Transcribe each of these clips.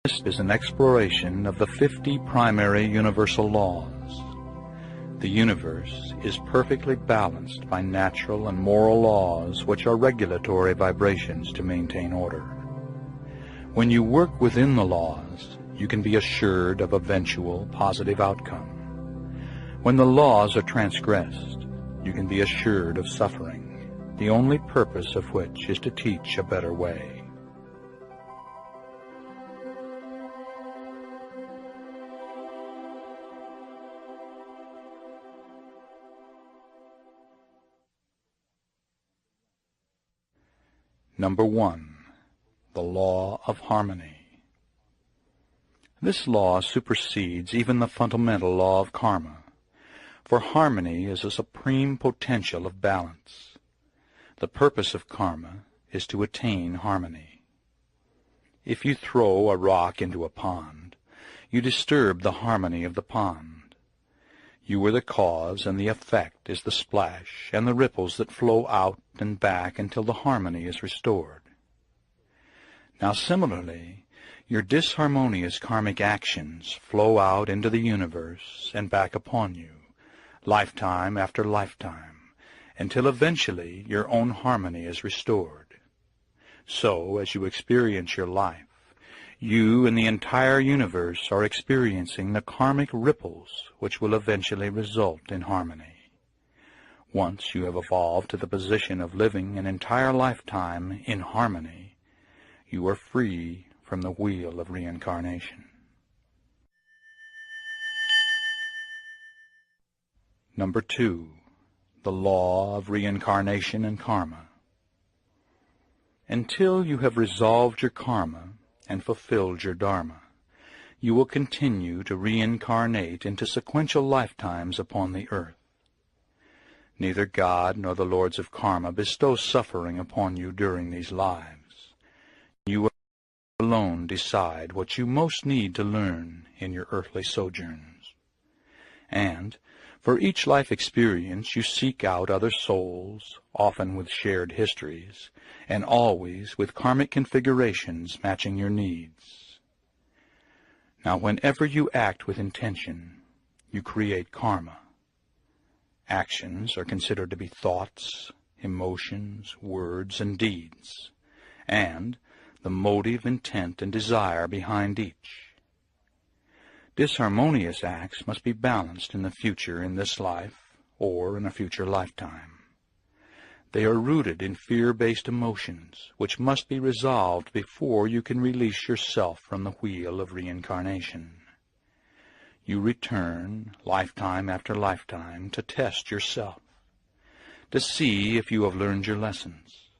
This is an exploration of the 50 primary universal laws. The universe is perfectly balanced by natural and moral laws which are regulatory vibrations to maintain order. When you work within the laws, you can be assured of eventual positive outcome. When the laws are transgressed, you can be assured of suffering, the only purpose of which is to teach a better way. Number 1. The law of harmony. This law supersedes even the fundamental law of karma, for harmony is a supreme potential of balance. The purpose of karma is to attain harmony. If you throw a rock into a pond, you disturb the harmony of the pond. You are the cause, and the effect is the splash and the ripples that flow out and back until the harmony is restored. Now similarly, your disharmonious karmic actions flow out into the universe and back upon you, lifetime after lifetime, until eventually your own harmony is restored. So, as you experience your life, you and the entire universe are experiencing the karmic ripples which will eventually result in harmony. Once you have evolved to the position of living an entire lifetime in harmony, you are free from the wheel of reincarnation. Number 2. The law of reincarnation and karma. Until you have resolved your karma and fulfilled your dharma, you will continue to reincarnate into sequential lifetimes upon the earth. Neither God nor the lords of karma bestow suffering upon you during these lives. You alone decide what you most need to learn in your earthly sojourns. And for each life experience you seek out other souls, often with shared histories, and always with karmic configurations matching your needs. Now, whenever you act with intention, you create karma. Actions are considered to be thoughts, emotions, words, and deeds, and the motive, intent, and desire behind each. Disharmonious acts must be balanced in the future in this life or in a future lifetime. They are rooted in fear-based emotions, which must be resolved before you can release yourself from the wheel of reincarnation. You return, lifetime after lifetime, to test yourself, to see if you have learned your lessons.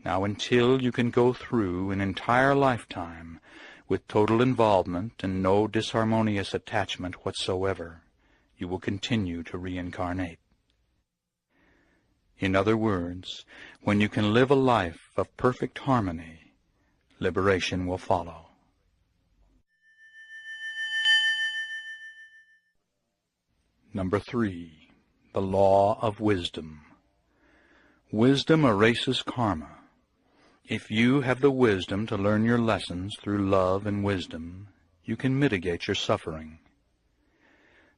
Now, until you can go through an entire lifetime with total involvement and no disharmonious attachment whatsoever, you will continue to reincarnate. In other words, when you can live a life of perfect harmony, liberation will follow. Number 3. The law of wisdom. Wisdom erases karma. If you have the wisdom to learn your lessons through love and wisdom, you can mitigate your suffering.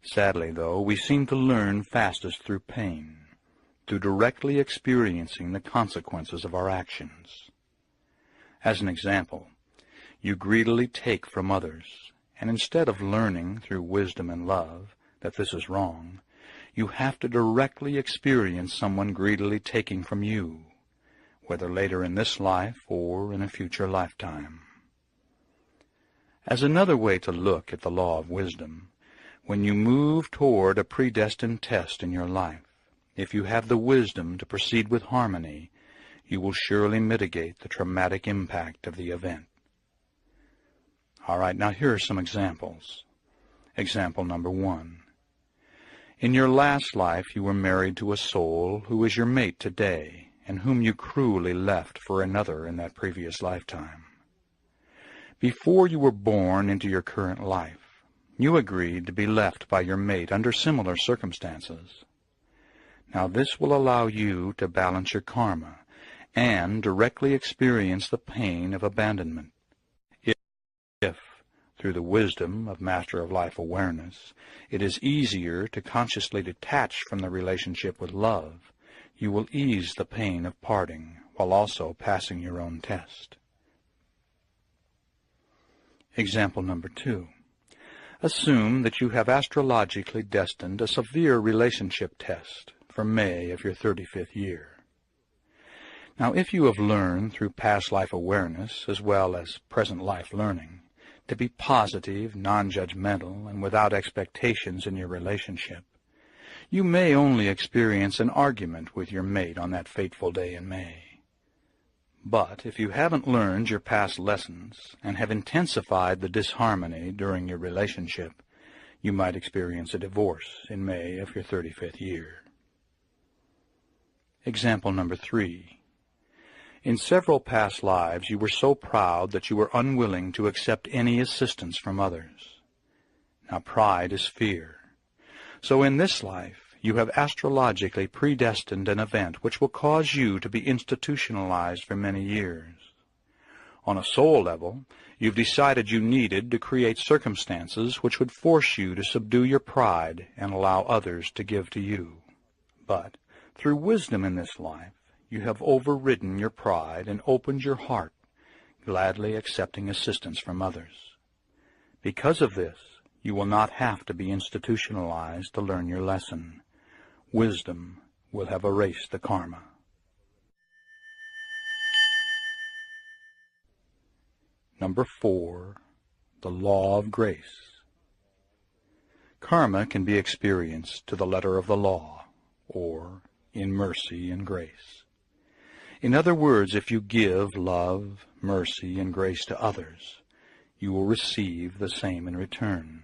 Sadly, though, we seem to learn fastest through pain, through directly experiencing the consequences of our actions. As an example, you greedily take from others, and instead of learning through wisdom and love that this is wrong, you have to directly experience someone greedily taking from you, whether later in this life or in a future lifetime. As another way to look at the law of wisdom, when you move toward a predestined test in your life, if you have the wisdom to proceed with harmony, you will surely mitigate the traumatic impact of the event. All right, now here are some examples. Example number 1. In your last life you were married to a soul who is your mate today, and whom you cruelly left for another in that previous lifetime. Before you were born into your current life, you agreed to be left by your mate under similar circumstances. Now this will allow you to balance your karma and directly experience the pain of abandonment. If, Through the wisdom of Master of Life awareness, it is easier to consciously detach from the relationship with love. You will ease the pain of parting while also passing your own test. Example number 2. Assume that you have astrologically destined a severe relationship test for May of your 35th year. Now, if you have learned through past life awareness as well as present life learning to be positive, non-judgmental, and without expectations in your relationship, you may only experience an argument with your mate on that fateful day in May. But if you haven't learned your past lessons and have intensified the disharmony during your relationship, you might experience a divorce in May of your 35th year. Example number 3. In several past lives, you were so proud that you were unwilling to accept any assistance from others. Now, pride is fear. So in this life, you have astrologically predestined an event which will cause you to be institutionalized for many years. On a soul level, you've decided you needed to create circumstances which would force you to subdue your pride and allow others to give to you. But through wisdom in this life, you have overridden your pride and opened your heart, gladly accepting assistance from others. Because of this, you will not have to be institutionalized to learn your lesson. Wisdom will have erased the karma. Number 4, the law of grace. Karma can be experienced to the letter of the law, or in mercy and grace. In other words, if you give love, mercy, and grace to others, you will receive the same in return.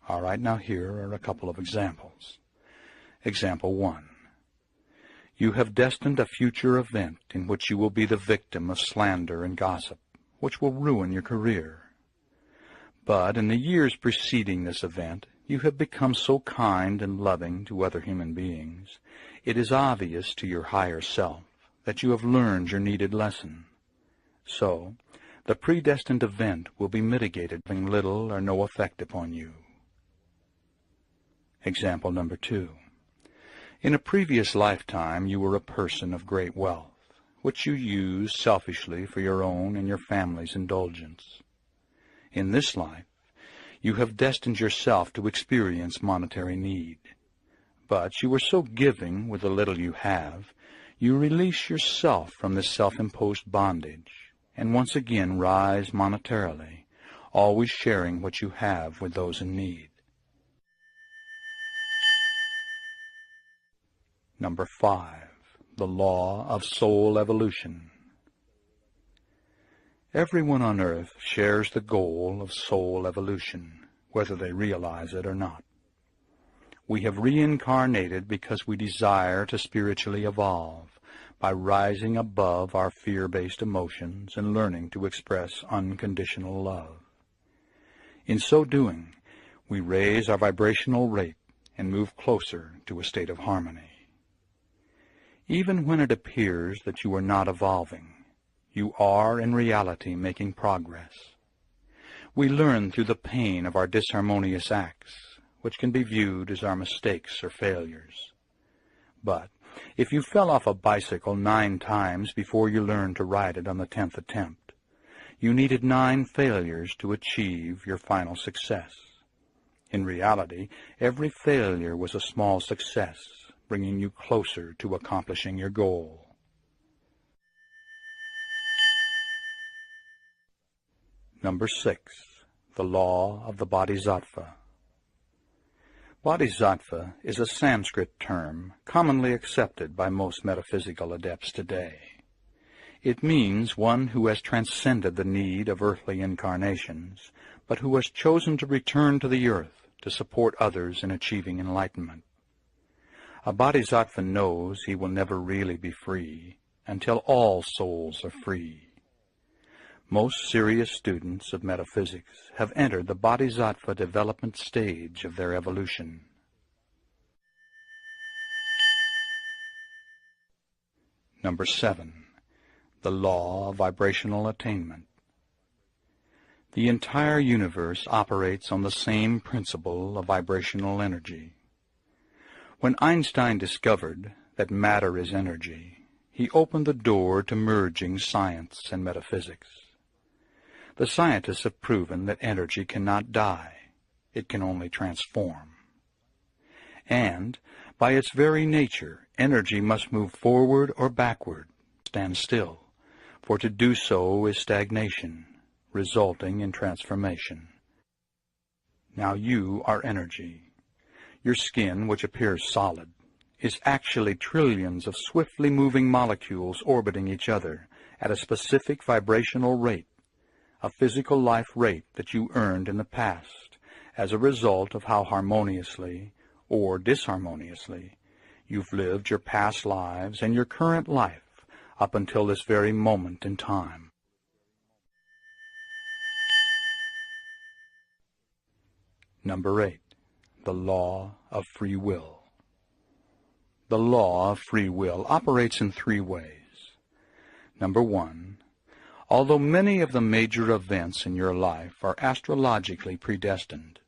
All right, now here are a couple of examples. Example 1. You have destined a future event in which you will be the victim of slander and gossip, which will ruin your career. But in the years preceding this event, you have become so kind and loving to other human beings, it is obvious to your higher self that you have learned your needed lesson. So, the predestined event will be mitigated, having little or no effect upon you. Example number 2. In a previous lifetime, you were a person of great wealth, which you used selfishly for your own and your family's indulgence. In this life, you have destined yourself to experience monetary need. But you were so giving with the little you have, you release yourself from this self-imposed bondage, and once again rise monetarily, always sharing what you have with those in need. Number 5, the law of soul evolution. Everyone on earth shares the goal of soul evolution, whether they realize it or not. We have reincarnated because we desire to spiritually evolve by rising above our fear-based emotions and learning to express unconditional love. In so doing, we raise our vibrational rate and move closer to a state of harmony. Even when it appears that you are not evolving, you are in reality making progress. We learn through the pain of our disharmonious acts, which can be viewed as our mistakes or failures. But if you fell off a bicycle 9 times before you learned to ride it on the 10th attempt, you needed 9 failures to achieve your final success. In reality, every failure was a small success, bringing you closer to accomplishing your goal. Number 6, the law of the Bodhisattva. Bodhisattva is a Sanskrit term commonly accepted by most metaphysical adepts today. It means one who has transcended the need of earthly incarnations, but who has chosen to return to the earth to support others in achieving enlightenment. A bodhisattva knows he will never really be free until all souls are free. Most serious students of metaphysics have entered the bodhisattva development stage of their evolution. Number 7, the law of vibrational attainment. The entire universe operates on the same principle of vibrational energy. When Einstein discovered that matter is energy, he opened the door to merging science and metaphysics. The scientists have proven that energy cannot die. It can only transform. And, by its very nature, energy must move forward or backward, stand still, for to do so is stagnation, resulting in transformation. Now you are energy. Your skin, which appears solid, is actually trillions of swiftly moving molecules orbiting each other at a specific vibrational rate, a physical life rate that you earned in the past as a result of how harmoniously or disharmoniously you've lived your past lives and your current life up until this very moment in time. Number 8. The law of free will. The law of free will operates in 3 ways. Number 1. Although many of the major events in your life are astrologically predestined,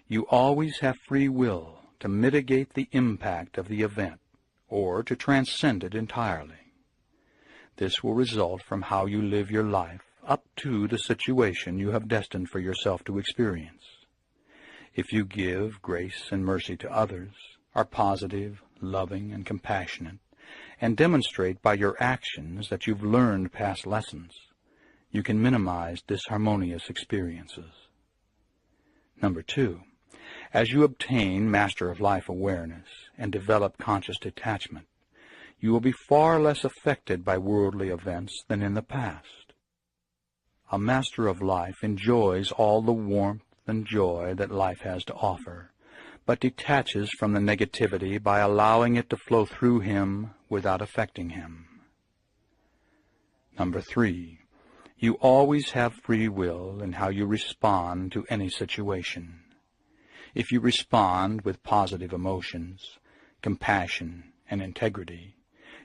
you always have free will to mitigate the impact of the event or to transcend it entirely. This will result from how you live your life up to the situation you have destined for yourself to experience. If you give grace and mercy to others, are positive, loving, and compassionate, and demonstrate by your actions that you've learned past lessons, you can minimize disharmonious experiences. Number 2. As you obtain Master of Life awareness and develop conscious detachment, you will be far less affected by worldly events than in the past. A Master of Life enjoys all the warmth and joy that life has to offer, but detaches from the negativity by allowing it to flow through him without affecting him. Number 3. You always have free will in how you respond to any situation. If you respond with positive emotions, compassion, and integrity,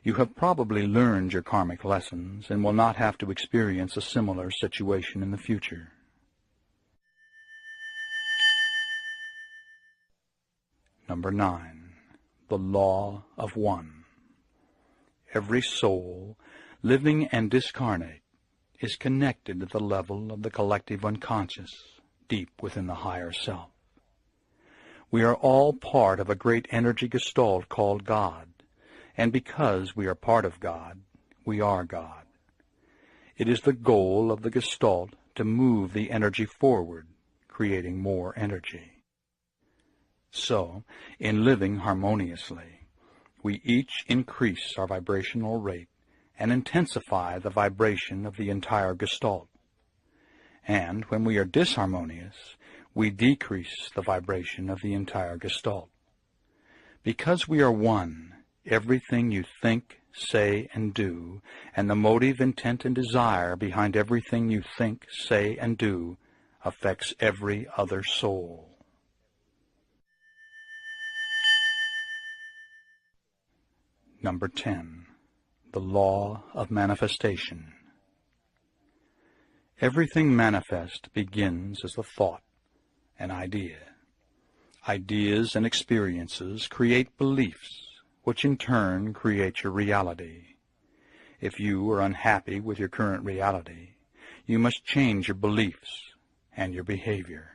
you have probably learned your karmic lessons and will not have to experience a similar situation in the future. Number 9. The law of one. Every soul, living and discarnate, is connected to the level of the collective unconscious, deep within the higher self. We are all part of a great energy gestalt called God, and because we are part of God, we are God. It is the goal of the gestalt to move the energy forward, creating more energy. So, in living harmoniously, we each increase our vibrational rate and intensify the vibration of the entire gestalt. And when we are disharmonious, we decrease the vibration of the entire gestalt. Because we are one, everything you think, say, and do, and the motive, intent, and desire behind everything you think, say, and do, affects every other soul. Number 10. The law of manifestation. Everything manifest begins as a thought, an idea. Ideas and experiences create beliefs, which in turn create your reality. If you are unhappy with your current reality, you must change your beliefs and your behavior.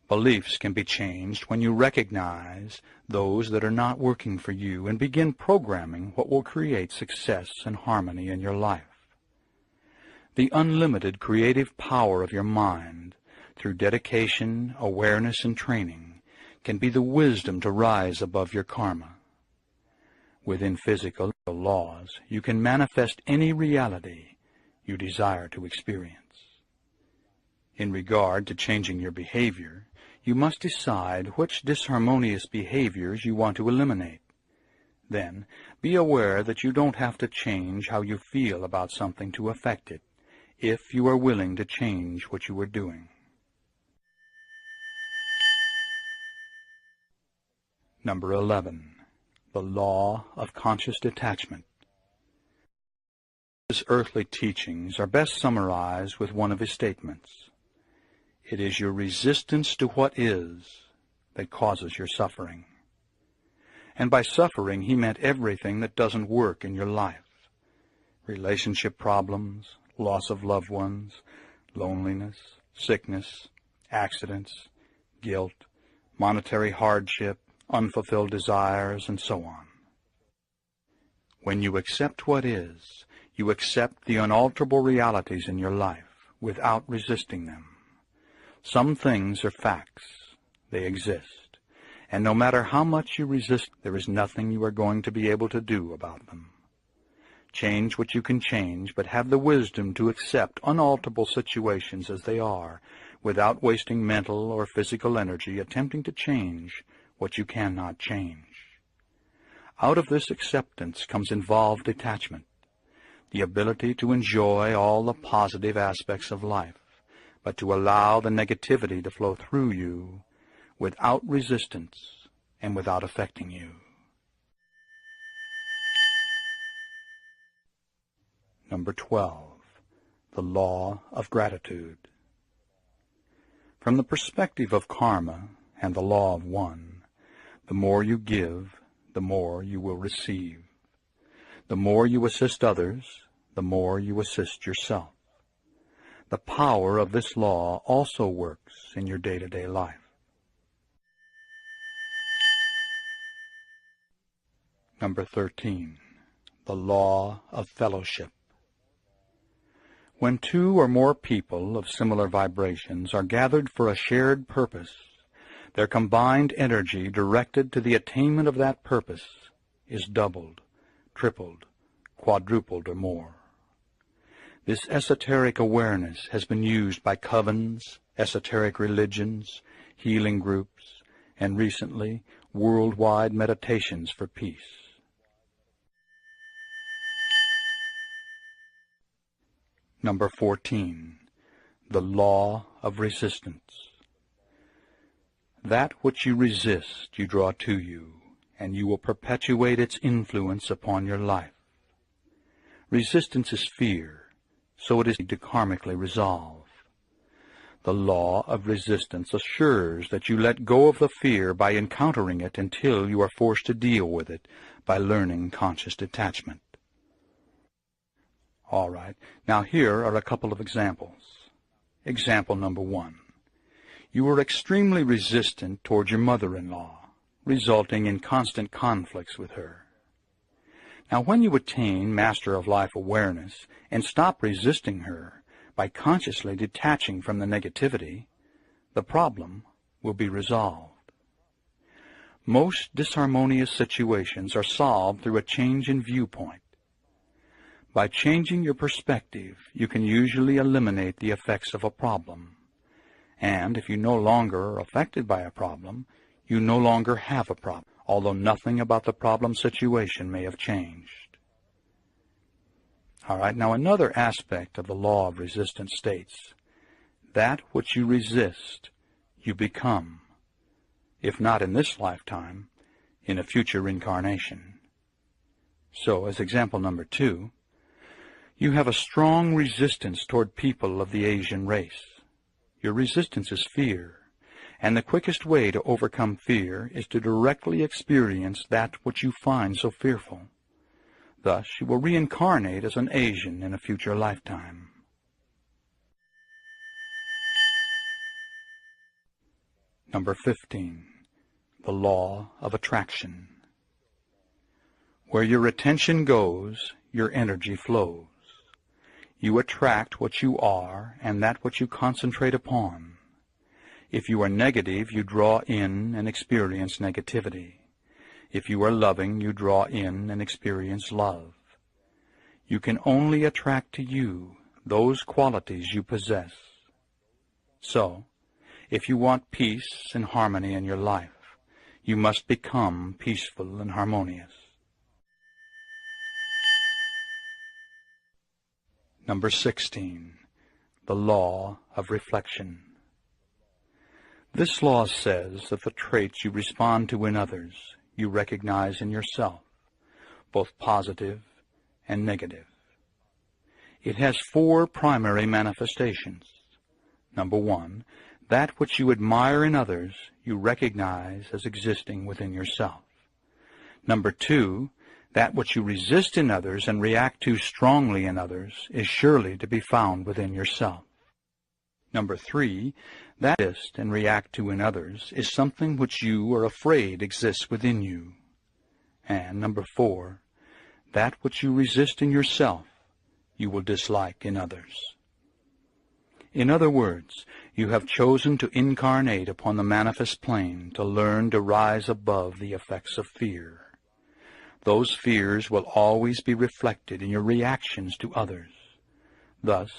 Beliefs can be changed when you recognize those that are not working for you and begin programming what will create success and harmony in your life. The unlimited creative power of your mind, through dedication, awareness, and training, can be the wisdom to rise above your karma. Within physical laws, you can manifest any reality you desire to experience. In regard to changing your behavior, you must decide which disharmonious behaviors you want to eliminate. Then, be aware that you don't have to change how you feel about something to affect it, if you are willing to change what you are doing. Number 11. The law of conscious detachment. His earthly teachings are best summarized with one of his statements. It is your resistance to what is that causes your suffering. And by suffering, he meant everything that doesn't work in your life. Relationship problems, loss of loved ones, loneliness, sickness, accidents, guilt, monetary hardship, unfulfilled desires, and so on. When you accept what is, you accept the unalterable realities in your life without resisting them. Some things are facts. They exist. And no matter how much you resist, there is nothing you are going to be able to do about them. Change what you can change, but have the wisdom to accept unalterable situations as they are, without wasting mental or physical energy attempting to change what you cannot change. Out of this acceptance comes involved detachment, the ability to enjoy all the positive aspects of life, but to allow the negativity to flow through you without resistance and without affecting you. Number 12, the law of gratitude. From the perspective of karma and the law of one, the more you give, the more you will receive. The more you assist others, the more you assist yourself. The power of this law also works in your day-to-day life. Number 13, the law of fellowship. When two or more people of similar vibrations are gathered for a shared purpose, their combined energy directed to the attainment of that purpose is doubled, tripled, quadrupled, or more. This esoteric awareness has been used by covens, esoteric religions, healing groups, and recently, worldwide meditations for peace. Number 14, the law of resistance. That which you resist you draw to you, and you will perpetuate its influence upon your life. Resistance is fear, so it is to karmically resolve. The law of resistance assures that you let go of the fear by encountering it until you are forced to deal with it by learning conscious detachment. All right, now here are a couple of examples. Example number 1. You were extremely resistant toward your mother-in-law, resulting in constant conflicts with her. Now, when you attain Master of Life awareness and stop resisting her by consciously detaching from the negativity, the problem will be resolved. Most disharmonious situations are solved through a change in viewpoint. By changing your perspective, you can usually eliminate the effects of a problem. And if you no longer are affected by a problem, you no longer have a problem, although nothing about the problem situation may have changed. All right, now another aspect of the law of resistance states, that which you resist, you become, if not in this lifetime, in a future incarnation. So, as example number 2, you have a strong resistance toward people of the Asian race. Your resistance is fear, and the quickest way to overcome fear is to directly experience that which you find so fearful. Thus, you will reincarnate as an Asian in a future lifetime. Number 15, the law of attraction. Where your attention goes, your energy flows. You attract what you are and that which you concentrate upon. If you are negative, you draw in and experience negativity. If you are loving, you draw in and experience love. You can only attract to you those qualities you possess. So, if you want peace and harmony in your life, you must become peaceful and harmonious. Number 16, the law of reflection. This law says that the traits you respond to in others, you recognize in yourself, both positive and negative. It has 4 primary manifestations. Number 1, That which you admire in others, you recognize as existing within yourself. Number 2, that which you resist in others and react to strongly in others is surely to be found within yourself. Number 3, that you resist and react to in others is something which you are afraid exists within you. And number 4, that which you resist in yourself, you will dislike in others. In other words, you have chosen to incarnate upon the manifest plane to learn to rise above the effects of fear. Those fears will always be reflected in your reactions to others. Thus,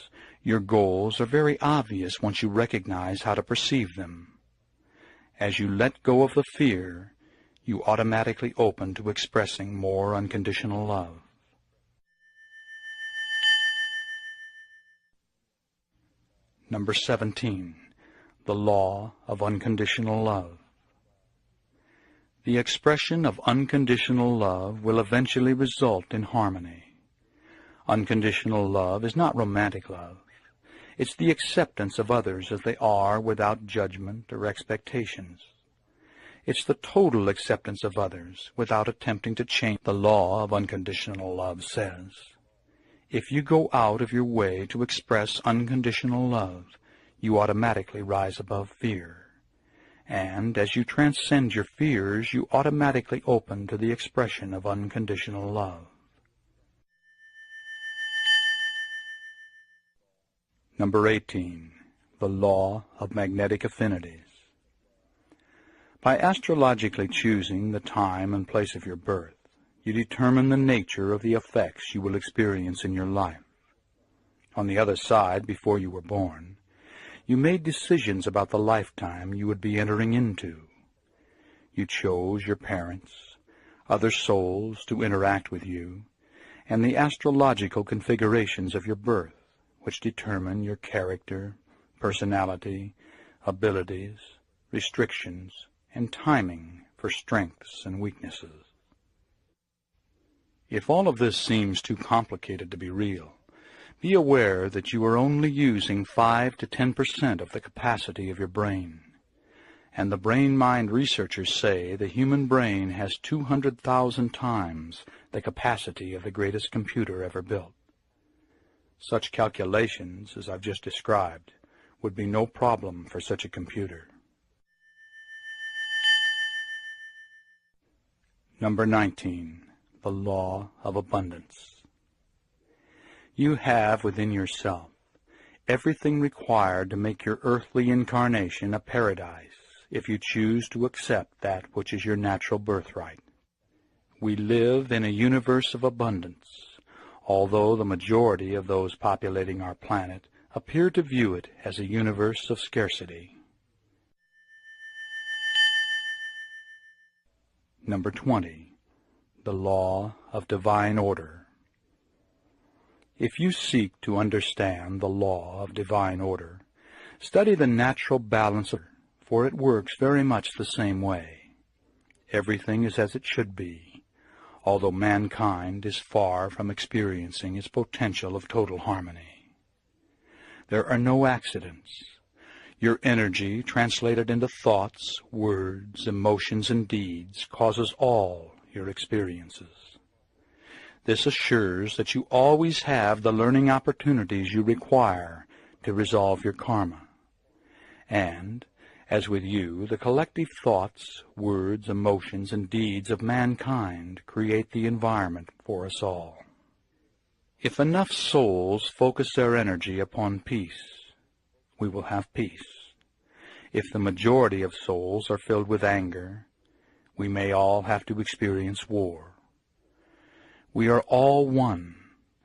your goals are very obvious once you recognize how to perceive them. As you let go of the fear, you automatically open to expressing more unconditional love. Number 17, the law of unconditional love. The expression of unconditional love will eventually result in harmony. Unconditional love is not romantic love. It's the acceptance of others as they are without judgment or expectations. It's the total acceptance of others without attempting to change. The law of unconditional love says, if you go out of your way to express unconditional love, you automatically rise above fear. And as you transcend your fears, you automatically open to the expression of unconditional love. Number 18, the law of magnetic affinities. By astrologically choosing the time and place of your birth, you determine the nature of the effects you will experience in your life. On the other side, before you were born, you made decisions about the lifetime you would be entering into. You chose your parents, other souls to interact with you, and the astrological configurations of your birth, which determine your character, personality, abilities, restrictions, and timing for strengths and weaknesses. If all of this seems too complicated to be real, be aware that you are only using 5 to 10% of the capacity of your brain. And the brain-mind researchers say the human brain has 200,000 times the capacity of the greatest computer ever built. Such calculations, as I've just described, would be no problem for such a computer. Number 19, the law of abundance. You have within yourself everything required to make your earthly incarnation a paradise if you choose to accept that which is your natural birthright. We live in a universe of abundance, although the majority of those populating our planet appear to view it as a universe of scarcity. Number 20, the law of divine order. If you seek to understand the law of divine order, study the natural balance of it, for it works very much the same way. Everything is as it should be, although mankind is far from experiencing its potential of total harmony. There are no accidents. Your energy, translated into thoughts, words, emotions, and deeds, causes all your experiences. This assures that you always have the learning opportunities you require to resolve your karma. And, as with you, the collective thoughts, words, emotions, and deeds of mankind create the environment for us all. If enough souls focus their energy upon peace, we will have peace. If the majority of souls are filled with anger, we may all have to experience war. We are all one,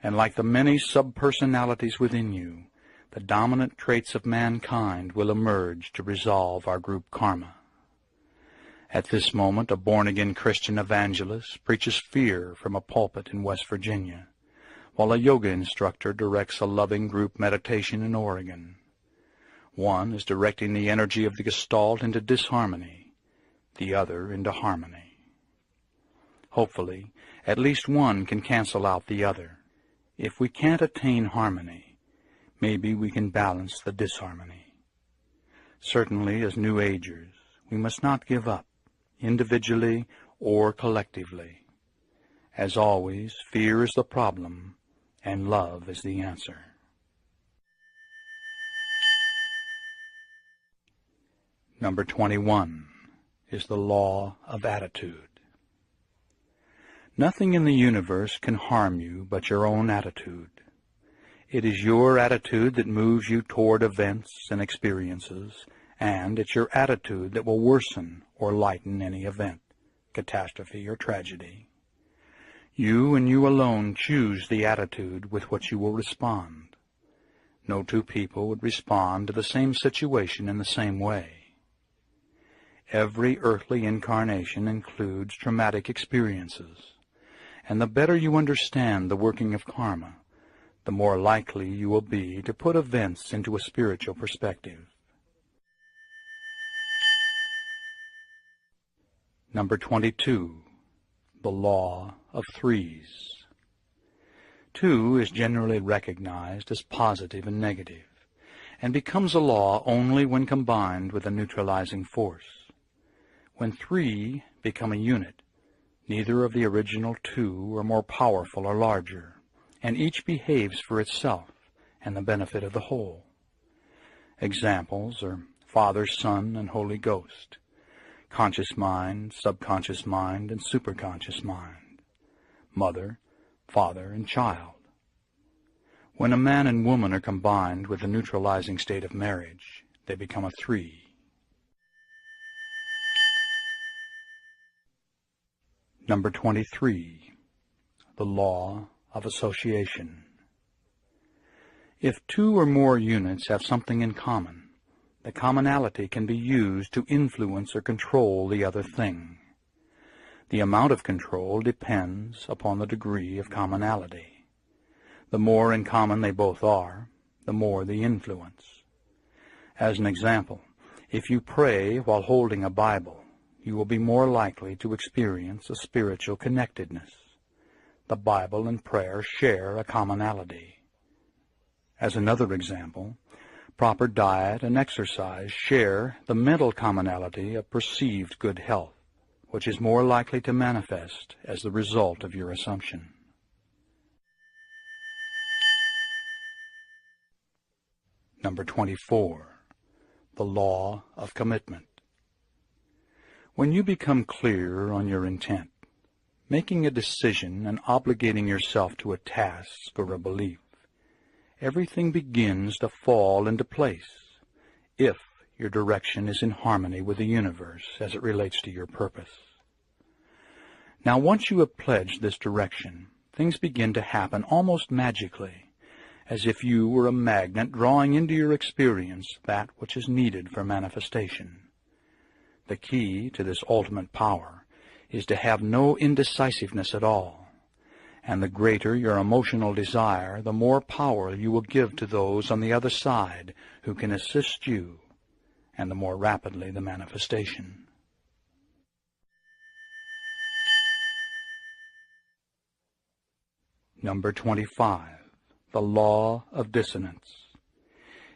and like the many subpersonalities within you, the dominant traits of mankind will emerge to resolve our group karma. At this moment, a born-again Christian evangelist preaches fear from a pulpit in West Virginia, while a yoga instructor directs a loving group meditation in Oregon. One is directing the energy of the Gestalt into disharmony, the other into harmony. Hopefully, at least one can cancel out the other. If we can't attain harmony, maybe we can balance the disharmony. Certainly, as New Agers, we must not give up, individually or collectively. As always, fear is the problem, and love is the answer. Number 21 is the law of attitude. Nothing in the universe can harm you but your own attitude. It is your attitude that moves you toward events and experiences, and it's your attitude that will worsen or lighten any event, catastrophe or tragedy. You and you alone choose the attitude with which you will respond. No two people would respond to the same situation in the same way. Every earthly incarnation includes traumatic experiences, and the better you understand the working of karma, the more likely you will be to put events into a spiritual perspective. Number 22, the law of threes. 2 is generally recognized as positive and negative, and becomes a law only when combined with a neutralizing force. When 3 become a unit, neither of the original 2 are more powerful or larger, and each behaves for itself and the benefit of the whole. Examples are Father, Son, and Holy Ghost, conscious mind, subconscious mind, and superconscious mind, mother, father, and child. When a man and woman are combined with the neutralizing state of marriage, they become a 3. Number 23, the law of association. If 2 or more units have something in common, the commonality can be used to influence or control the other thing. The amount of control depends upon the degree of commonality. The more in common they both are, the more the influence. As an example, if you pray while holding a Bible, you will be more likely to experience a spiritual connectedness. The Bible and prayer share a commonality. As another example, proper diet and exercise share the mental commonality of perceived good health, which is more likely to manifest as the result of your assumption. Number 24, the law of commitment. When you become clear on your intent, making a decision and obligating yourself to a task or a belief, everything begins to fall into place if your direction is in harmony with the universe as it relates to your purpose. Now, once you have pledged this direction, things begin to happen almost magically, as if you were a magnet drawing into your experience that which is needed for manifestation. The key to this ultimate power is to have no indecisiveness at all, and the greater your emotional desire, the more power you will give to those on the other side who can assist you, and the more rapidly the manifestation. Number 25, the law of dissonance.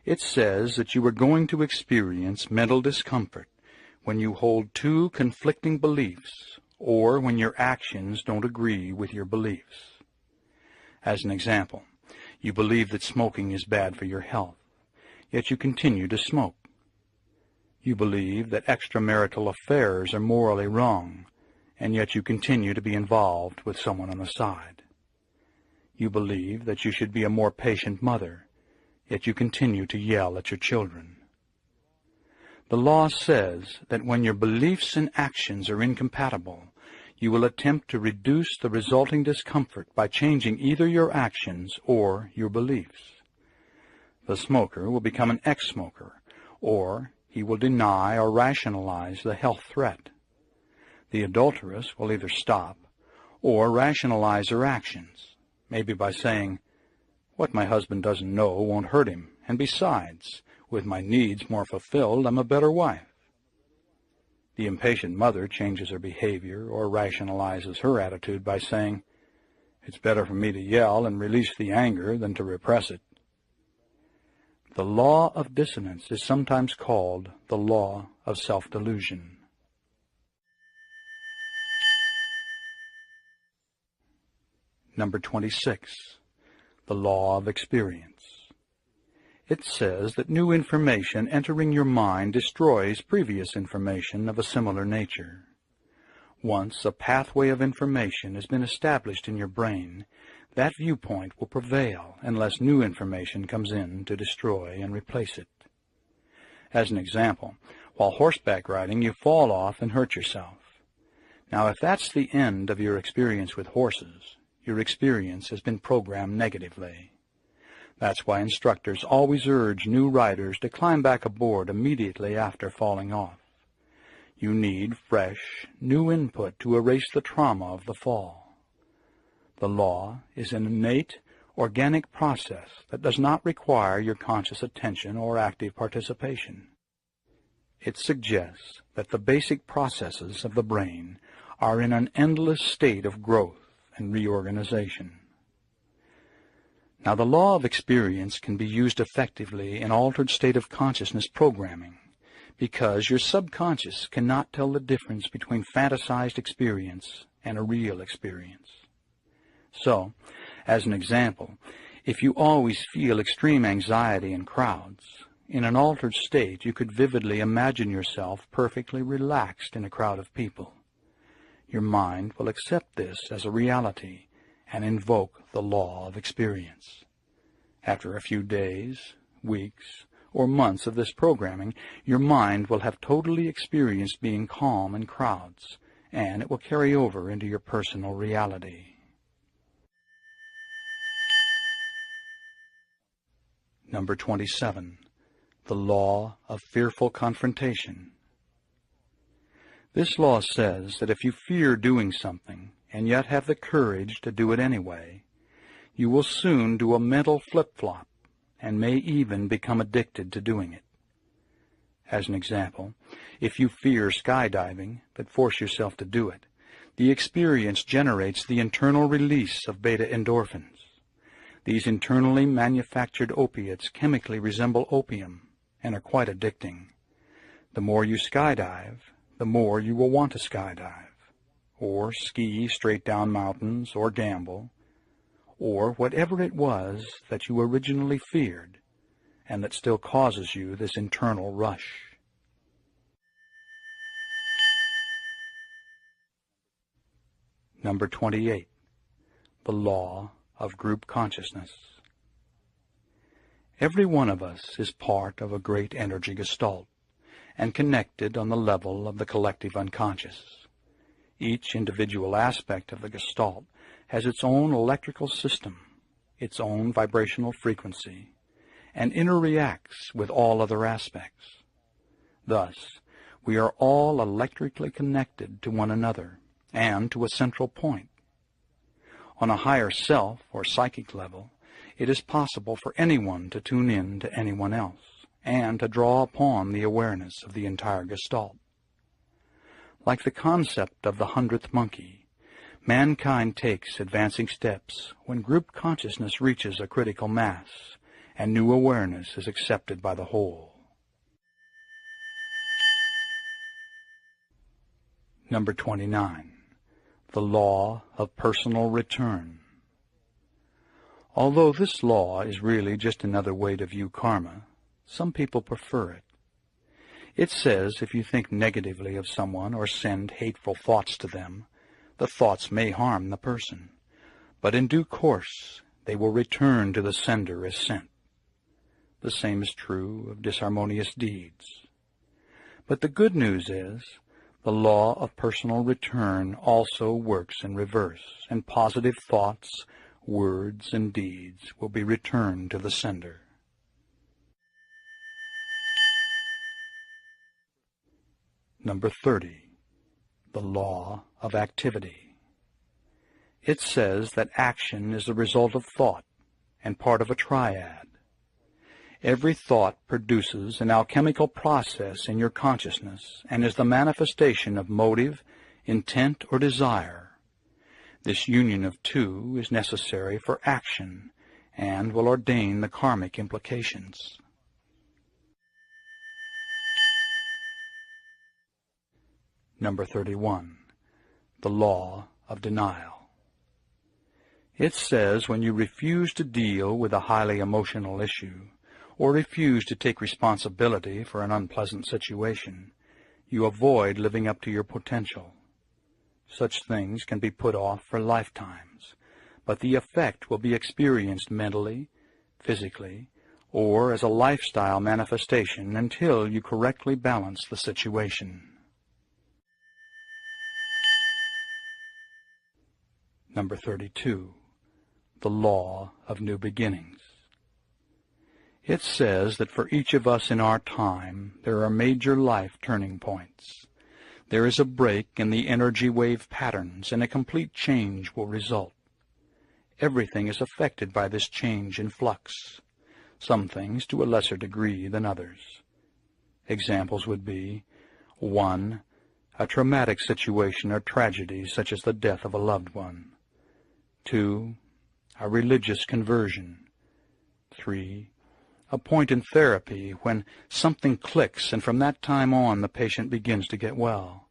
It says that you are going to experience mental discomfort when you hold 2 conflicting beliefs, or when your actions don't agree with your beliefs. As an example, you believe that smoking is bad for your health, yet you continue to smoke. You believe that extramarital affairs are morally wrong, and yet you continue to be involved with someone on the side. You believe that you should be a more patient mother, yet you continue to yell at your children. The law says that when your beliefs and actions are incompatible, you will attempt to reduce the resulting discomfort by changing either your actions or your beliefs. The smoker will become an ex-smoker, or he will deny or rationalize the health threat. The adulteress will either stop or rationalize her actions, maybe by saying, "What my husband doesn't know won't hurt him, and besides, with my needs more fulfilled, I'm a better wife." The impatient mother changes her behavior or rationalizes her attitude by saying, "It's better for me to yell and release the anger than to repress it." The law of dissonance is sometimes called the law of self-delusion. Number 26. The law of experience. It says that new information entering your mind destroys previous information of a similar nature. Once a pathway of information has been established in your brain, that viewpoint will prevail unless new information comes in to destroy and replace it. As an example, while horseback riding, you fall off and hurt yourself. Now, if that's the end of your experience with horses, your experience has been programmed negatively. That's why instructors always urge new riders to climb back aboard immediately after falling off. You need fresh, new input to erase the trauma of the fall. The law is an innate, organic process that does not require your conscious attention or active participation. It suggests that the basic processes of the brain are in an endless state of growth and reorganization. Now, the law of experience can be used effectively in altered state of consciousness programming, because your subconscious cannot tell the difference between fantasized experience and a real experience. So, as an example, if you always feel extreme anxiety in crowds, in an altered state you could vividly imagine yourself perfectly relaxed in a crowd of people. Your mind will accept this as a reality and invoke the law of experience. After a few days, weeks, or months of this programming, your mind will have totally experienced being calm in crowds, and it will carry over into your personal reality. Number 27. The law of fearful confrontation. This law says that if you fear doing something and yet have the courage to do it anyway, you will soon do a mental flip-flop and may even become addicted to doing it. As an example, if you fear skydiving but force yourself to do it, the experience generates the internal release of beta endorphins. These internally manufactured opiates chemically resemble opium and are quite addicting. The more you skydive, the more you will want to skydive, or ski straight down mountains, or gamble, or whatever it was that you originally feared and that still causes you this internal rush. Number 28. The law of group consciousness. Every one of us is part of a great energy gestalt and connected on the level of the collective unconscious. Each individual aspect of the gestalt has its own electrical system, its own vibrational frequency, and interreacts with all other aspects. Thus, we are all electrically connected to one another and to a central point. On a higher self or psychic level, it is possible for anyone to tune in to anyone else and to draw upon the awareness of the entire gestalt. Like the concept of the 100th monkey, mankind takes advancing steps when group consciousness reaches a critical mass and new awareness is accepted by the whole. Number 29. The law of personal return. Although this law is really just another way to view karma, some people prefer it. It says if you think negatively of someone or send hateful thoughts to them, the thoughts may harm the person, but in due course they will return to the sender as sent. The same is true of disharmonious deeds. But the good news is, the law of personal return also works in reverse, and positive thoughts, words, and deeds will be returned to the sender. Number 30. The law of activity. It says that action is the result of thought and part of a triad. Every thought produces an alchemical process in your consciousness and is the manifestation of motive, intent, or desire. This union of two is necessary for action and will ordain the karmic implications. Number 31. The law of denial. It says when you refuse to deal with a highly emotional issue, or refuse to take responsibility for an unpleasant situation, you avoid living up to your potential. Such things can be put off for lifetimes, but the effect will be experienced mentally, physically, or as a lifestyle manifestation until you correctly balance the situation. Number 32. The law of new beginnings. It says that for each of us in our time, there are major life turning points. There is a break in the energy wave patterns, and a complete change will result. Everything is affected by this change in flux, some things to a lesser degree than others. Examples would be 1. A traumatic situation or tragedy such as the death of a loved one. 2. A religious conversion. 3. A point in therapy when something clicks and from that time on the patient begins to get well.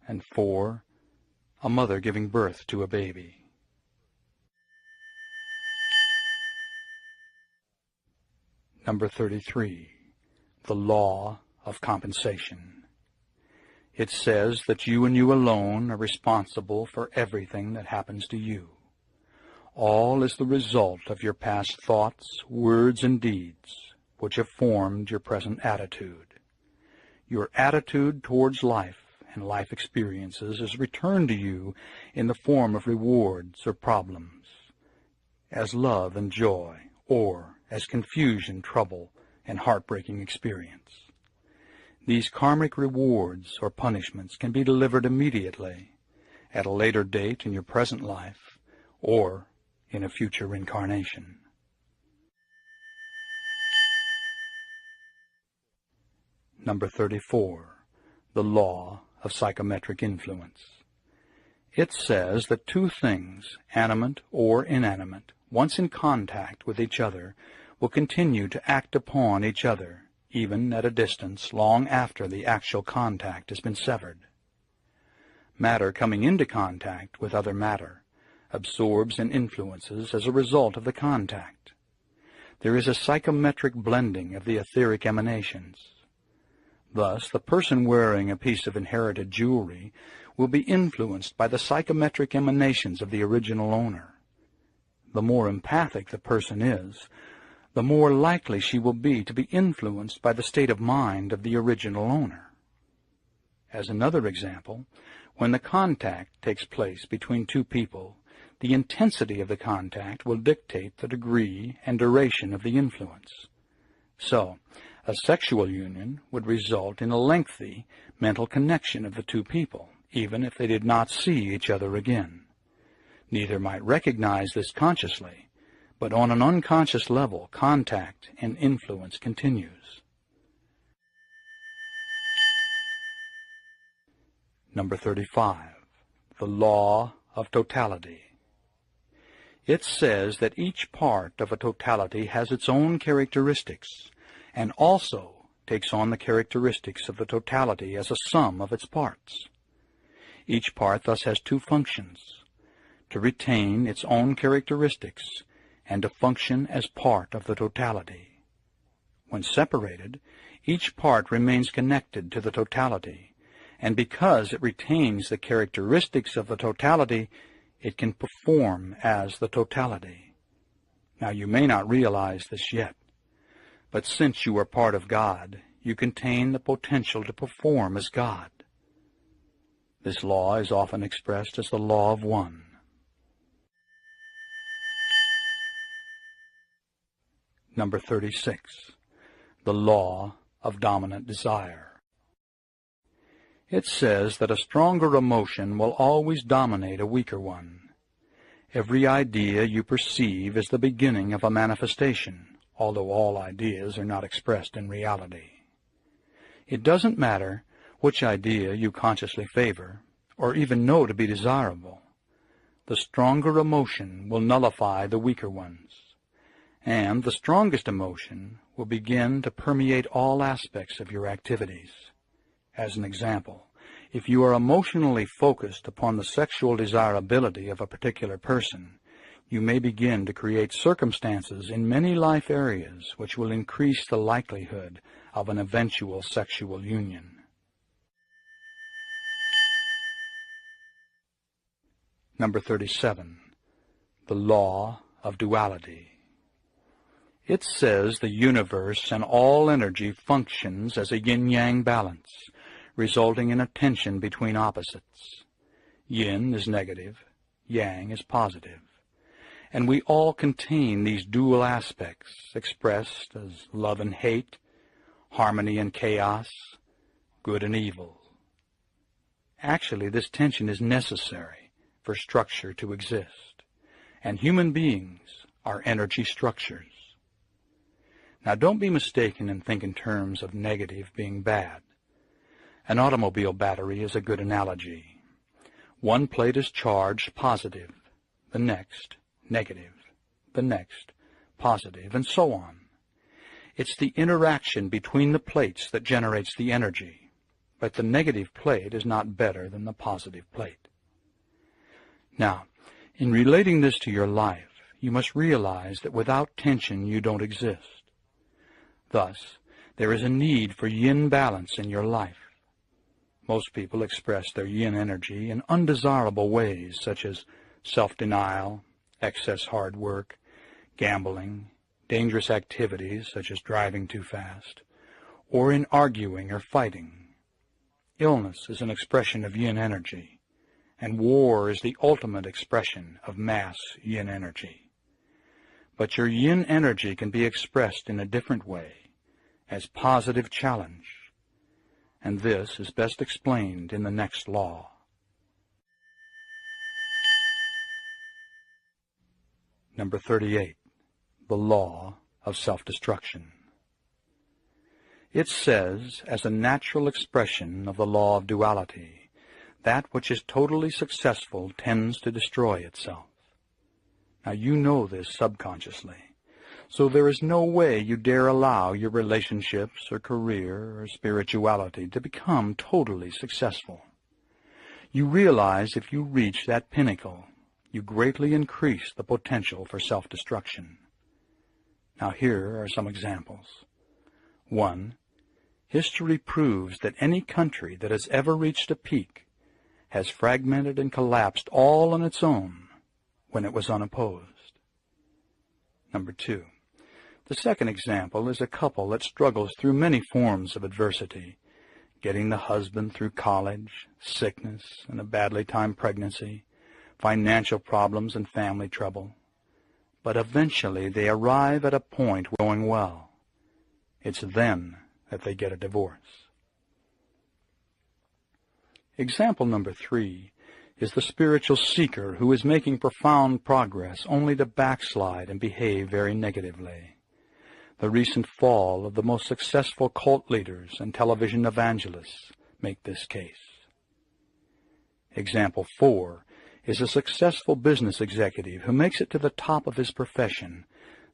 And 4. A mother giving birth to a baby. Number 33. The law of compensation. It says that you and you alone are responsible for everything that happens to you. All is the result of your past thoughts, words, and deeds, which have formed your present attitude. Your attitude towards life and life experiences is returned to you in the form of rewards or problems, as love and joy, or as confusion, trouble, and heartbreaking experience. These karmic rewards or punishments can be delivered immediately, at a later date in your present life, or in a future incarnation. Number 34. The law of psychometric influence. It says that two things, animate or inanimate, once in contact with each other, will continue to act upon each other, even at a distance long after the actual contact has been severed. Matter coming into contact with other matter absorbs and influences as a result of the contact. There is a psychometric blending of the etheric emanations. Thus, the person wearing a piece of inherited jewelry will be influenced by the psychometric emanations of the original owner. The more empathic the person is, the more likely she will be to be influenced by the state of mind of the original owner. As another example, when the contact takes place between two people, the intensity of the contact will dictate the degree and duration of the influence. So, a sexual union would result in a lengthy mental connection of the two people, even if they did not see each other again. Neither might recognize this consciously, but on an unconscious level, contact and influence continues. Number 35. The law of totality. It says that each part of a totality has its own characteristics, and also takes on the characteristics of the totality as a sum of its parts. Each part thus has two functions: to retain its own characteristics and to function as part of the totality. When separated, each part remains connected to the totality, and because it retains the characteristics of the totality, it can perform as the totality. Now, you may not realize this yet, but since you are part of God, you contain the potential to perform as God. This law is often expressed as the law of one. Number 36. The law of dominant desire. It says that a stronger emotion will always dominate a weaker one. Every idea you perceive is the beginning of a manifestation, although all ideas are not expressed in reality. It doesn't matter which idea you consciously favor, or even know to be desirable. The stronger emotion will nullify the weaker ones, and the strongest emotion will begin to permeate all aspects of your activities. As an example, If you are emotionally focused upon the sexual desirability of a particular person, you may begin to create circumstances in many life areas which will increase the likelihood of an eventual sexual union. Number 37. The law of duality. It says the universe and all energy functions as a yin-yang balance, resulting in a tension between opposites. Yin is negative, yang is positive. And we all contain these dual aspects, expressed as love and hate, harmony and chaos, good and evil. Actually, this tension is necessary for structure to exist, and human beings are energy structures. Now, don't be mistaken and think in terms of negative being bad. An automobile battery is a good analogy. One plate is charged positive, the next negative, the next positive, and so on. It's the interaction between the plates that generates the energy, but the negative plate is not better than the positive plate. Now, in relating this to your life, you must realize that without tension you don't exist. Thus, there is a need for yin balance in your life. Most people express their yin energy in undesirable ways, such as self-denial, excess hard work, gambling, dangerous activities such as driving too fast, or in arguing or fighting. Illness is an expression of yin energy, and war is the ultimate expression of mass yin energy. But your yin energy can be expressed in a different way, as positive challenge, and this is best explained in the next law. Number 38. The law of self-destruction. It says, as a natural expression of the law of duality, that which is totally successful tends to destroy itself. Now you know this subconsciously, so there is no way you dare allow your relationships or career or spirituality to become totally successful. You realize if you reach that pinnacle, you greatly increase the potential for self-destruction. Now here are some examples. 1. History proves that any country that has ever reached a peak has fragmented and collapsed all on its own when it was unopposed. Number 2. The second example is a couple that struggles through many forms of adversity, getting the husband through college, sickness, and a badly timed pregnancy, financial problems and family trouble. But eventually they arrive at a point going well. It's then that they get a divorce. Example number 3 is the spiritual seeker who is making profound progress only to backslide and behave very negatively. The recent fall of the most successful cult leaders and television evangelists make this case. Example 4 is a successful business executive who makes it to the top of his profession,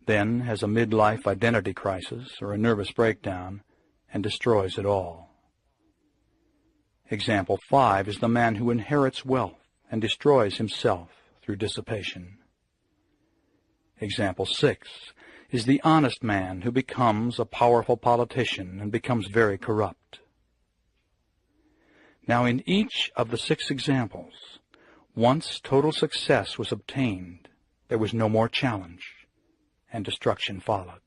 then has a midlife identity crisis or a nervous breakdown, and destroys it all. Example 5 is the man who inherits wealth and destroys himself through dissipation. Example 6 is the honest man who becomes a powerful politician and becomes very corrupt. Now in each of the 6 examples, once total success was obtained, there was no more challenge, and destruction followed.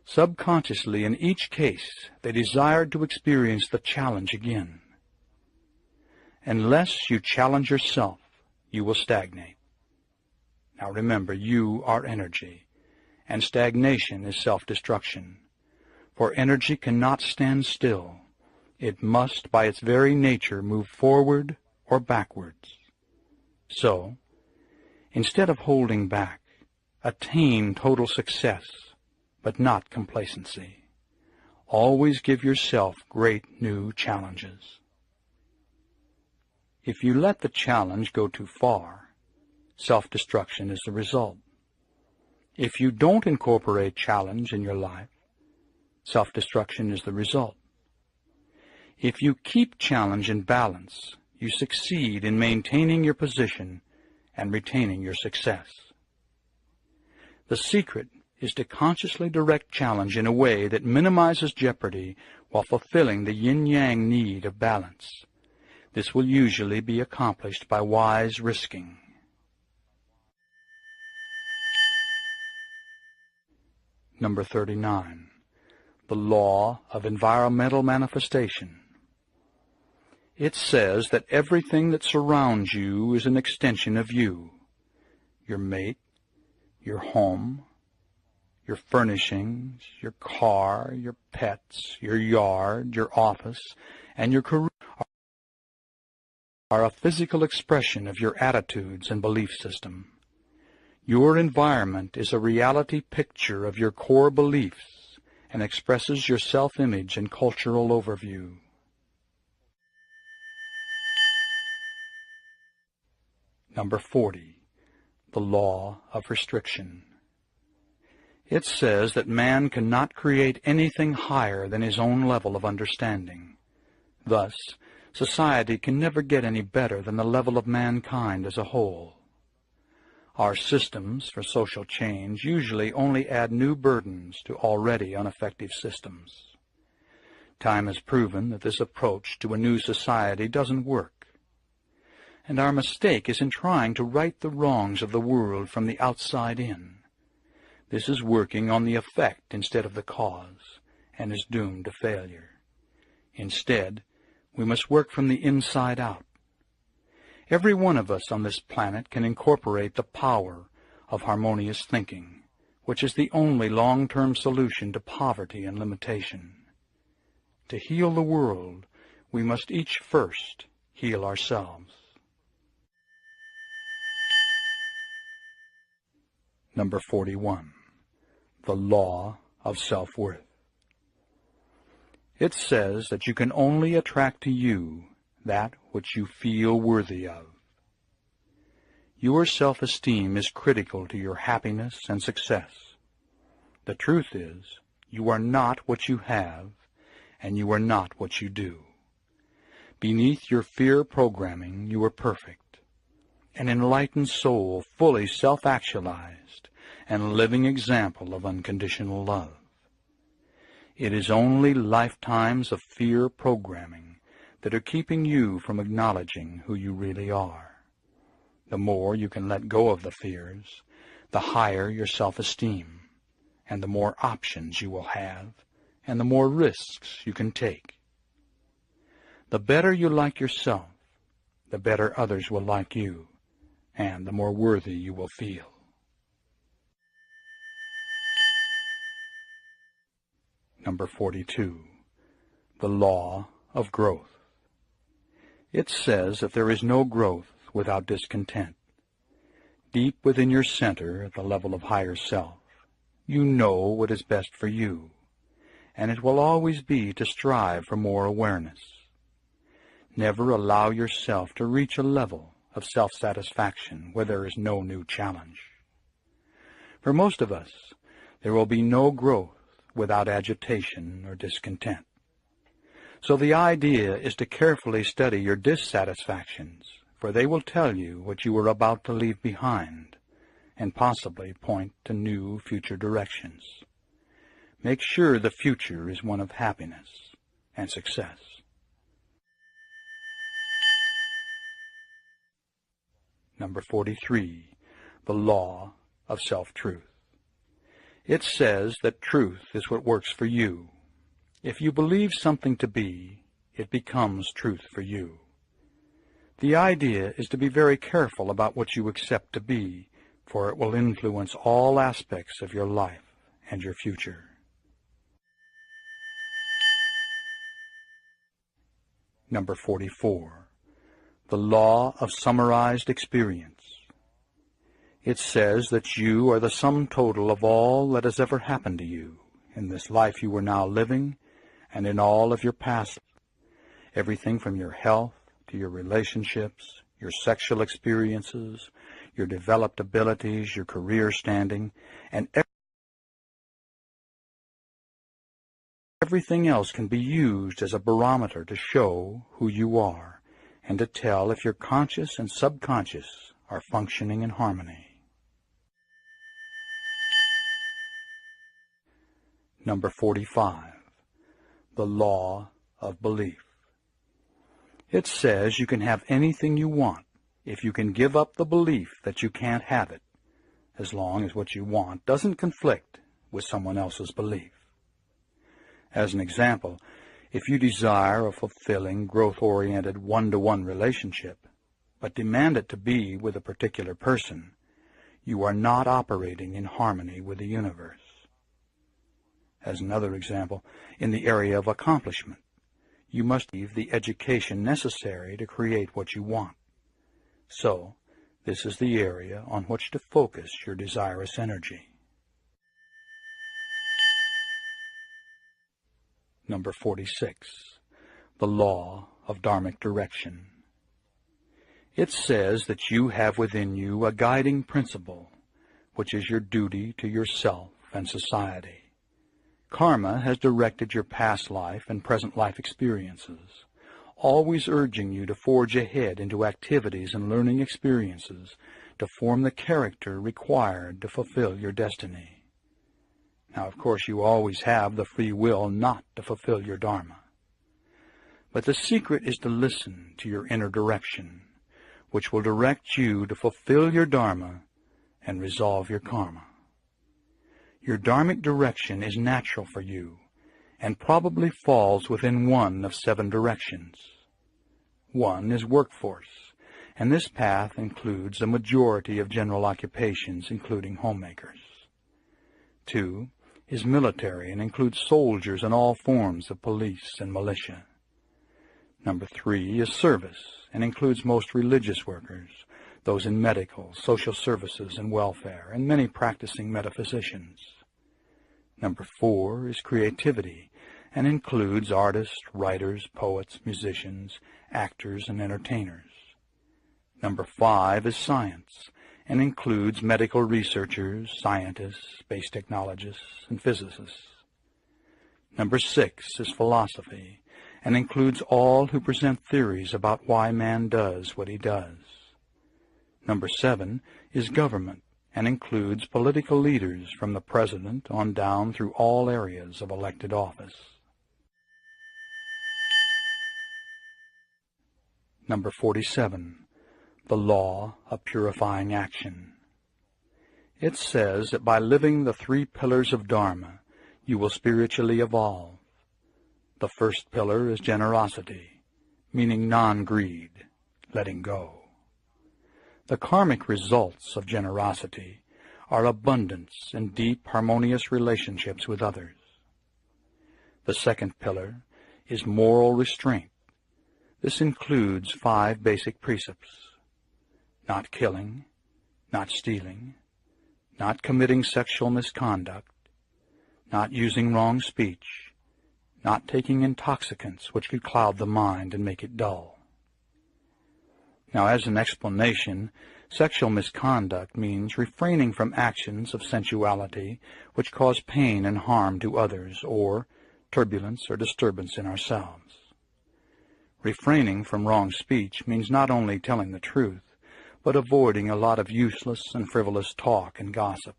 Subconsciously, in each case, they desired to experience the challenge again. Unless you challenge yourself, you will stagnate. Now remember, you are energy, and stagnation is self-destruction. For energy cannot stand still. It must, by its very nature, move forward or backwards. So, instead of holding back, attain total success, but not complacency. Always give yourself great new challenges. If you let the challenge go too far, self-destruction is the result. If you don't incorporate challenge in your life, self-destruction is the result. If you keep challenge in balance, you succeed in maintaining your position and retaining your success. The secret is to consciously direct challenge in a way that minimizes jeopardy while fulfilling the yin-yang need of balance. This will usually be accomplished by wise risking. Number 39. The law of environmental manifestation. It says that everything that surrounds you is an extension of you. Your mate, your home, your furnishings, your car, your pets, your yard, your office, and your career are a physical expression of your attitudes and belief system. Your environment is a reality picture of your core beliefs and expresses your self-image and cultural overview. Number 40. The law of restriction. It says that man cannot create anything higher than his own level of understanding. Thus, society can never get any better than the level of mankind as a whole. Our systems for social change usually only add new burdens to already ineffective systems. Time has proven that this approach to a new society doesn't work. And our mistake is in trying to right the wrongs of the world from the outside in. This is working on the effect instead of the cause, and is doomed to failure. Instead, we must work from the inside out. Every one of us on this planet can incorporate the power of harmonious thinking, which is the only long-term solution to poverty and limitation. To heal the world, we must each first heal ourselves. Number 41. The law of self-worth. It says that you can only attract to you that which you feel worthy of. Your self-esteem is critical to your happiness and success. The truth is, you are not what you have, and you are not what you do. Beneath your fear programming, you are perfect, an enlightened soul fully self-actualized, and a living example of unconditional love. It is only lifetimes of fear programming that are keeping you from acknowledging who you really are. The more you can let go of the fears, the higher your self-esteem, and the more options you will have, and the more risks you can take. The better you like yourself, the better others will like you, and the more worthy you will feel. Number 42. The law of growth. It says that there is no growth without discontent. Deep within your center, at the level of higher self, you know what is best for you, and it will always be to strive for more awareness. Never allow yourself to reach a level of self-satisfaction where there is no new challenge. For most of us, there will be no growth without agitation or discontent. So the idea is to carefully study your dissatisfactions, for they will tell you what you are about to leave behind, and possibly point to new future directions. Make sure the future is one of happiness and success. Number 43. The law of self-truth. It says that truth is what works for you. If you believe something to be, it becomes truth for you. The idea is to be very careful about what you accept to be, for it will influence all aspects of your life and your future. Number 44. The law of summarized experience. It says that you are the sum total of all that has ever happened to you in this life you are now living and in all of your past. Everything from your health to your relationships, your sexual experiences, your developed abilities, your career standing, and Everything else can be used as a barometer to show who you are and to tell if your conscious and subconscious are functioning in harmony. Number 45. The law of belief. It says you can have anything you want if you can give up the belief that you can't have it, as long as what you want doesn't conflict with someone else's belief. As an example, if you desire a fulfilling, growth-oriented one-to-one relationship, but demand it to be with a particular person, you are not operating in harmony with the universe. As another example, in the area of accomplishment, you must have the education necessary to create what you want. So, this is the area on which to focus your desirous energy. Number 46. The law of dharmic direction. It says that you have within you a guiding principle, which is your duty to yourself and society. Karma has directed your past life and present life experiences, always urging you to forge ahead into activities and learning experiences to form the character required to fulfill your destiny. Now, of course, you always have the free will not to fulfill your dharma. But the secret is to listen to your inner direction, which will direct you to fulfill your dharma and resolve your karma. Your dharmic direction is natural for you and probably falls within one of 7 directions. One is workforce, and this path includes a majority of general occupations, including homemakers. 2 is military and includes soldiers and all forms of police and militia. Number 3 is service and includes most religious workers, those in medical, social services, and welfare, and many practicing metaphysicians. Number 4 is creativity and includes artists, writers, poets, musicians, actors, and entertainers. Number 5 is science and includes medical researchers, scientists, space technologists, and physicists. Number 6 is philosophy and includes all who present theories about why man does what he does. Number 7 is government and includes political leaders from the president on down through all areas of elected office. Number 47. The law of purifying action. It says that by living the 3 pillars of Dharma, you will spiritually evolve. The first pillar is generosity, meaning non-greed, letting go. The karmic results of generosity are abundance and deep, harmonious relationships with others. The second pillar is moral restraint. This includes 5 basic precepts: not killing, not stealing, not committing sexual misconduct, not using wrong speech, not taking intoxicants which could cloud the mind and make it dull. Now, as an explanation, sexual misconduct means refraining from actions of sensuality which cause pain and harm to others, or turbulence or disturbance in ourselves. Refraining from wrong speech means not only telling the truth, but avoiding a lot of useless and frivolous talk and gossip.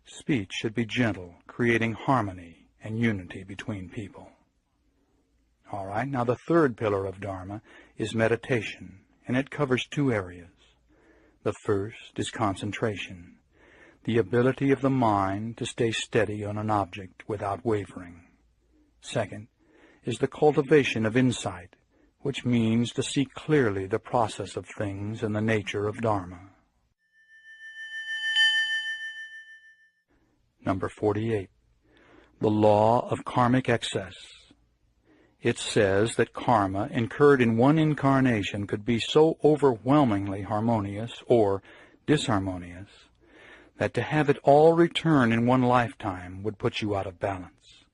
Speech should be gentle, creating harmony and unity between people. All right, now the third pillar of Dharma is meditation, and it covers 2 areas. The first is concentration, the ability of the mind to stay steady on an object without wavering. Second is the cultivation of insight, which means to see clearly the process of things and the nature of Dharma. Number 48. The law of karmic excess. It says that karma incurred in one incarnation could be so overwhelmingly harmonious or disharmonious that to have it all return in one lifetime would put you out of balance.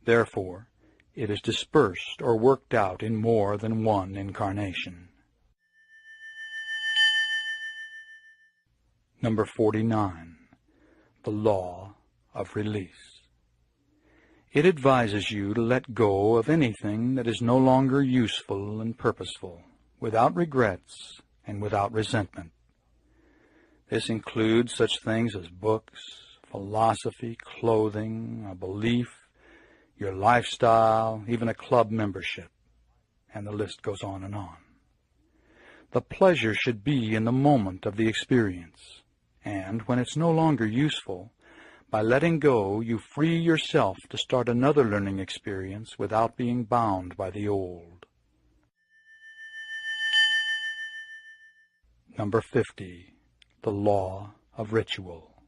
Therefore, it is dispersed or worked out in more than one incarnation. Number 49. The law of release. It advises you to let go of anything that is no longer useful and purposeful, without regrets and without resentment. This includes such things as books, philosophy, clothing, a belief, your lifestyle, even a club membership, and the list goes on and on. The pleasure should be in the moment of the experience, and when it's no longer useful, by letting go, you free yourself to start another learning experience without being bound by the old. Number 50. The law of ritual.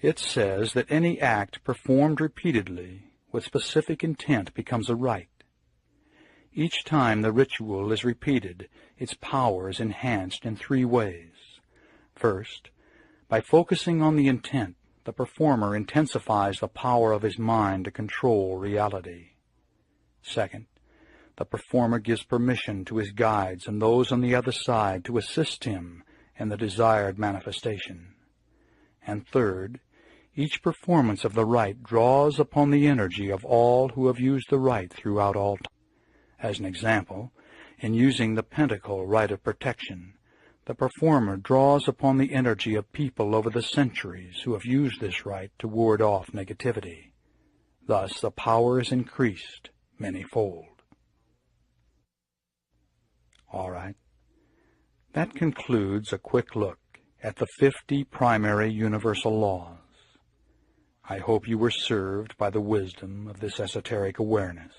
It says that any act performed repeatedly with specific intent becomes a rite. Each time the ritual is repeated, its power is enhanced in 3 ways. First, by focusing on the intent, the performer intensifies the power of his mind to control reality. Second, the performer gives permission to his guides and those on the other side to assist him in the desired manifestation. And third, each performance of the rite draws upon the energy of all who have used the rite throughout all time. As an example, in using the pentacle rite of protection, the performer draws upon the energy of people over the centuries who have used this rite to ward off negativity. Thus, the power is increased many-fold. All right. That concludes a quick look at the 50 primary universal laws. I hope you were served by the wisdom of this esoteric awareness.